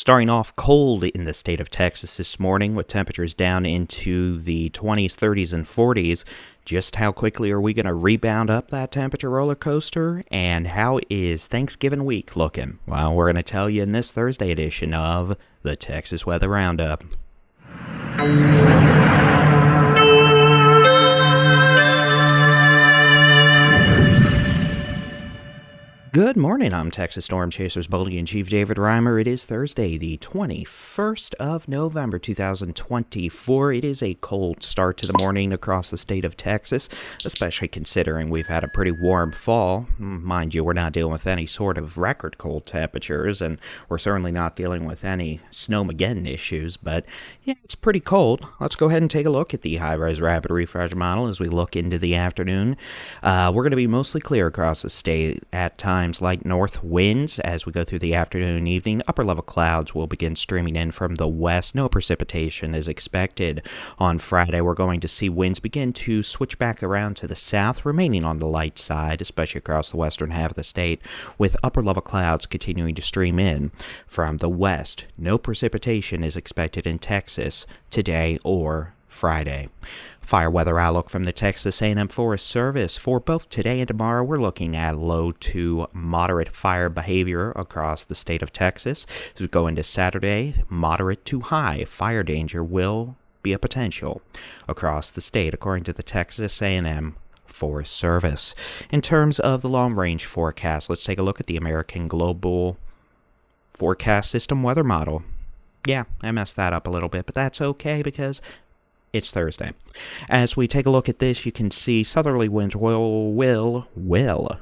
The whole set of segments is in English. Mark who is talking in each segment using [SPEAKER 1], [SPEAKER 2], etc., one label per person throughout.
[SPEAKER 1] Starting off cold in the state of Texas this morning with temperatures down into the 20s, 30s, and 40s. Just how quickly are we going to rebound up that temperature roller coaster? And how is Thanksgiving week looking? Well, we're going to tell you in this Thursday edition of the Texas Weather Roundup. Good morning, I'm Texas Storm Chasers Baldy and Chief David Reimer. It is Thursday, the 21st of November, 2024. It is a cold start to the morning across the state of Texas, especially considering we've had a pretty warm fall. Mind you, we're not dealing with any sort of record cold temperatures, and we're certainly not dealing with any snowmageddon issues, but yeah, it's pretty cold. Let's go ahead and take a look at the high-res rapid refresh model as we look into the afternoon. We're going to be mostly clear across the state at times. Light north winds as we go through the afternoon and evening. Upper level clouds will begin streaming in from the west. No precipitation is expected. On Friday, we're going to see winds begin to switch back around to the south, remaining on the light side, especially across the western half of the state, with upper level clouds continuing to stream in from the west. No precipitation is expected in Texas today or Friday. Fire weather outlook from the Texas A&M Forest Service. For both today and tomorrow, we're looking at low to moderate fire behavior across the state of Texas. As we go into Saturday, moderate to high fire danger will be a potential across the state, according to the Texas A&M Forest Service. In terms of the long-range forecast, let's take a look at the American Global Forecast System weather model. Yeah, I messed that up a little bit, but that's okay because it's Thursday. As we take a look at this, you can see southerly winds will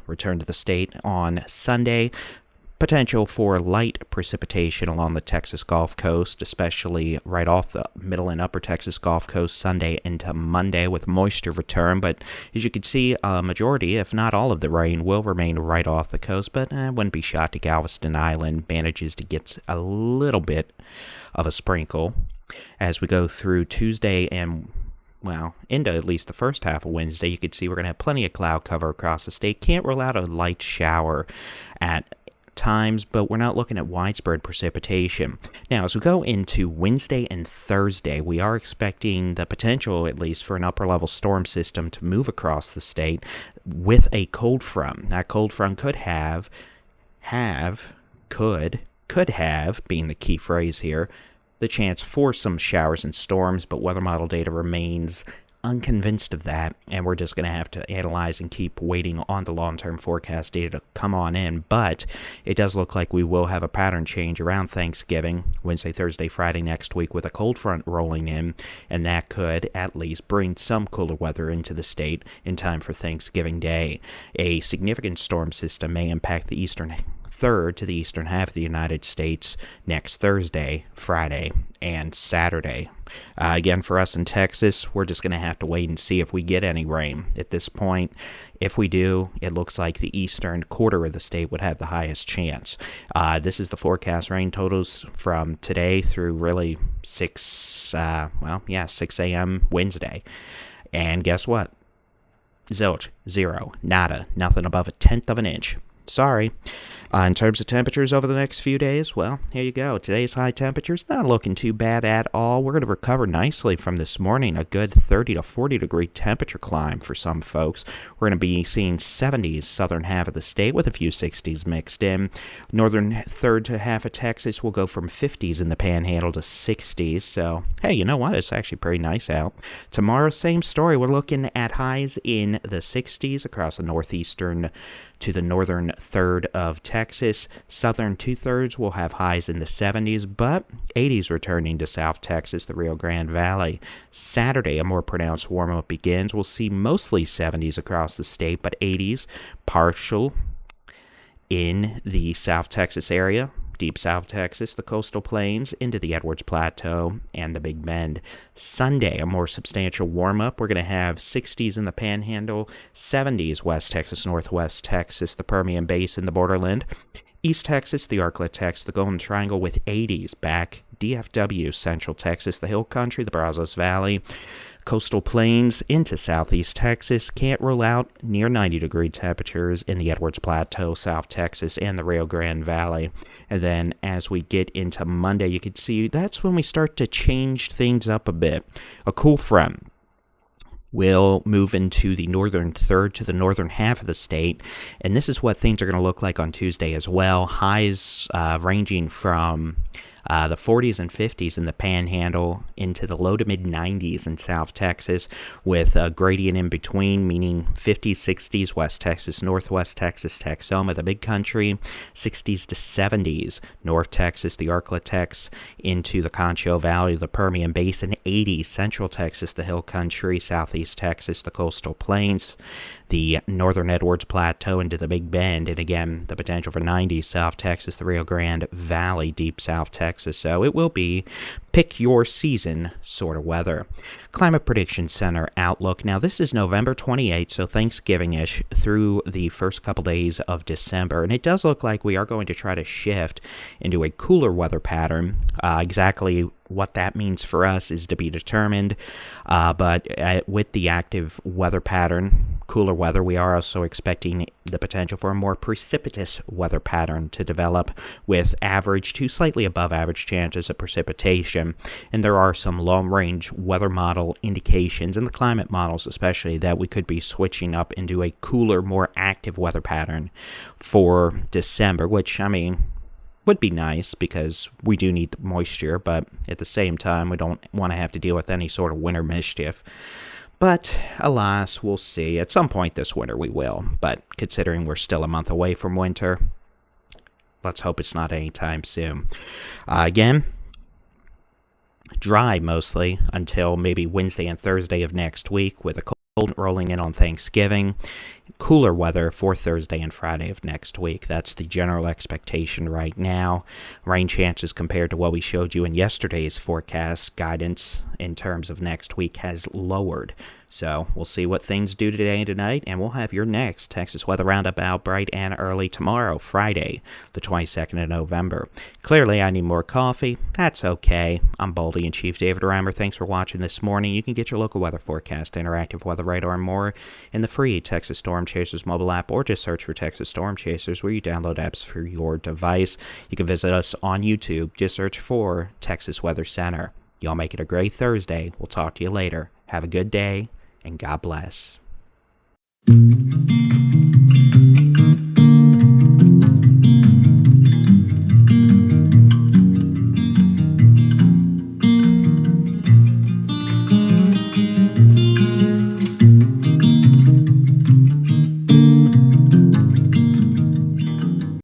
[SPEAKER 1] return to the state on Sunday. Potential for light precipitation along the Texas Gulf Coast, especially right off the middle and upper Texas Gulf Coast Sunday into Monday with moisture return. But as you can see, a majority, if not all of the rain, will remain right off the coast. But I wouldn't be shocked if Galveston Island manages to get a little bit of a sprinkle as we go through Tuesday and, well, into at least the first half of Wednesday. You can see we're going to have plenty of cloud cover across the state. Can't rule out a light shower at times, but we're not looking at widespread precipitation. Now, as we go into Wednesday and Thursday, we are expecting the potential, at least, for an upper-level storm system to move across the state with a cold front. That cold front could have, being the key phrase here, the chance for some showers and storms, but weather model data remains unconvinced of that, and we're just going to have to analyze and keep waiting on the long-term forecast data to come on in. But it does look like we will have a pattern change around Thanksgiving, Wednesday, Thursday, Friday next week, with a cold front rolling in, and that could at least bring some cooler weather into the state in time for Thanksgiving Day. A significant storm system may impact the eastern third to the eastern half of the United States next Thursday, Friday, and Saturday. Again, for us in Texas, we're just going to have to wait and see if we get any rain. At this point, if we do, it looks like the eastern quarter of the state would have the highest chance. This is the forecast rain totals from today through really 6 a.m. Wednesday. And guess what? Zilch, zero, nada, nothing above 1/10 of an inch. Sorry. In terms of temperatures over the next few days, well, here you go. Today's high temperatures not looking too bad at all. We're going to recover nicely from this morning. A good 30 to 40 degree temperature climb for some folks. We're going to be seeing 70s southern half of the state with a few 60s mixed in. Northern third to half of Texas will go from 50s in the panhandle to 60s. So, hey, you know what? It's actually pretty nice out. Tomorrow, same story. We're looking at highs in the 60s across the northeastern to the northern third of Texas. Southern two-thirds will have highs in the 70s, but 80s returning to South Texas, the Rio Grande Valley. Saturday, a more pronounced warm-up begins. We'll see mostly 70s across the state, but 80s partial in the South Texas area. Deep South Texas, the coastal plains, into the Edwards Plateau, and the Big Bend. Sunday, a more substantial warm-up. We're going to have 60s in the Panhandle, 70s West Texas, Northwest Texas, the Permian Basin, the Borderland, East Texas, the Arklatex, the Golden Triangle with 80s back. DFW, Central Texas, the Hill Country, the Brazos Valley, coastal plains into southeast Texas. Can't rule out near 90-degree temperatures in the Edwards Plateau, South Texas, and the Rio Grande Valley. And then as we get into Monday, you can see that's when we start to change things up a bit. A cool front will move into the northern third to the northern half of the state, and this is what things are going to look like on Tuesday as well. Highs ranging from the 40s and 50s in the Panhandle into the low to mid 90s in South Texas, with a gradient in between, meaning 50s, 60s, West Texas, Northwest Texas, Texoma, the Big Country, 60s to 70s, North Texas, the Arklatex, into the Concho Valley, the Permian Basin, 80s, Central Texas, the Hill Country, Southeast Texas, the Coastal Plains, the Northern Edwards Plateau into the Big Bend, and again, the potential for 90s, South Texas, the Rio Grande Valley, deep South Texas. So it will be pick your season sort of weather. Climate Prediction Center outlook. Now, this is November 28th, so Thanksgiving-ish through the first couple days of December, and it does look like we are going to try to shift into a cooler weather pattern. Exactly what that means for us is to be determined, but with the active weather pattern, cooler weather, we are also expecting the potential for a more precipitous weather pattern to develop, with average to slightly above average chances of precipitation. And there are some long-range weather model indications, and the climate models especially, that we could be switching up into a cooler, more active weather pattern for December, which, I mean, would be nice because we do need the moisture, but at the same time, we don't want to have to deal with any sort of winter mischief. But alas, we'll see. At some point this winter we will, but considering we're still a month away from winter, let's hope it's not anytime soon. Again, dry mostly until maybe Wednesday and Thursday of next week, with a cold rolling in on Thanksgiving. Cooler weather for Thursday and Friday of next week. That's the general expectation right now. Rain chances compared to what we showed you in yesterday's forecast guidance in terms of next week has lowered. So we'll see what things do today and tonight, and we'll have your next Texas Weather Roundup out bright and early tomorrow, Friday, the 22nd of November. Clearly, I need more coffee. That's okay. I'm Baldy and Chief David Reimer. Thanks for watching this morning. You can get your local weather forecast, interactive weather radar, and more in the free Texas Storm Chasers mobile app, or just search for Texas Storm Chasers where you download apps for your device. You can visit us on YouTube. Just search for Texas Weather Center. Y'all make it a great Thursday. We'll talk to you later. Have a good day, and God bless.